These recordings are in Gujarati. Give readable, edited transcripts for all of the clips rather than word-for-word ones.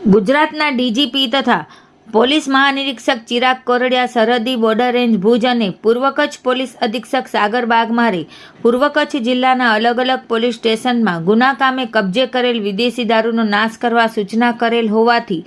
ગુજરાતના ડીજીપી તથા પોલીસ મહાનિરીક્ષક ચિરાગ કોરડિયા, સરહદી બોર્ડર રેન્જ ભુજ અને પૂર્વ કચ્છ પોલીસ અધિક્ષક સાગર બાગમારે પૂર્વ કચ્છ જિલ્લાના અલગ અલગ પોલીસ સ્ટેશનમાં ગુના કામે કબજે કરેલ વિદેશી દારૂનો નાશ કરવા સૂચના કરેલ હોવાથી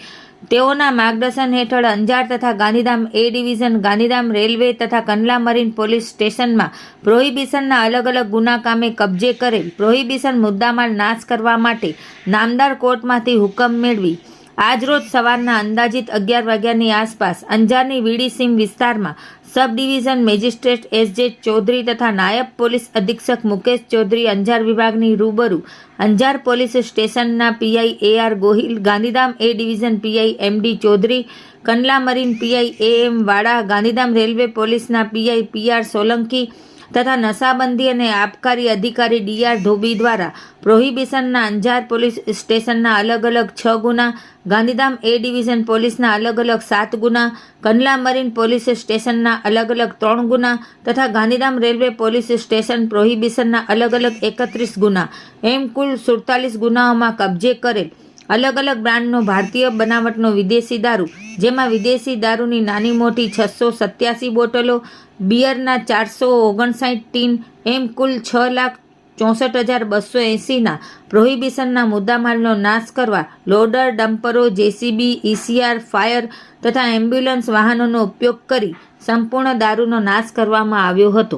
તેઓના માર્ગદર્શન હેઠળ અંજાર તથા Gandhidham A division, Gandhidham railway તથા કંડલા મરીન પોલીસ સ્ટેશનમાં પ્રોહિબિશનના અલગ અલગ ગુના કામે કબજે કરેલ પ્રોહિબિશન મુદ્દામાલ નાશ કરવા માટે નામદાર કોર્ટમાંથી હુકમ મેળવી આજરોજ સવારના અંદાજિત 11 વાગ્યાની આસપાસ અંજારની વીડી વિસ્તારમાં sub division magistrate S J. Chaudhari તથા નાયબ પોલીસ અધિક્ષક મુકેશ ચૌધરી અંજાર વિભાગની રૂબરૂ અંજાર પોલીસ સ્ટેશનના PI A R. Gohil, Gandhidham A division PI M D. Chaudhari, Kandla marine PI A M. Vada, Gandhidham railway પોલીસના પીઆઈ પી.આર. સોલંકી તથા નશાબંધી અને આબકારી અધિકારી ડી.આર. ધોબી દ્વારા પ્રોહિબિશનના અંજાર પોલીસ સ્ટેશનના અલગ અલગ 6 ગુના, ગાંધીધામ એ ડિવિઝન પોલીસના અલગ અલગ 7 ગુના, કંડલા મરીન પોલીસ સ્ટેશનના અલગ અલગ 3 ગુના તથા ગાંધીધામ રેલવે પોલીસ સ્ટેશન પ્રોહિબિશનના અલગ અલગ 31 ગુના એમ કુલ 47 ગુનાઓમાં કબજે કરેલ અલગ અલગ બ્રાન્ડનો ભારતીય બનાવટનો વિદેશી દારૂ, જેમાં વિદેશી દારૂની નાની મોટી 687 બોટલો, બિયરના 459 ટીન એમ કુલ 6,64,280ના પ્રોહિબિશનના મુદ્દામાલનો નાશ કરવા લોડર, ડમ્પરો, જેસીબી, ઈસીઆર, ફાયર તથા એમ્બ્યુલન્સ વાહનોનો ઉપયોગ કરી સંપૂર્ણ દારૂનો નાશ કરવામાં આવ્યો હતો।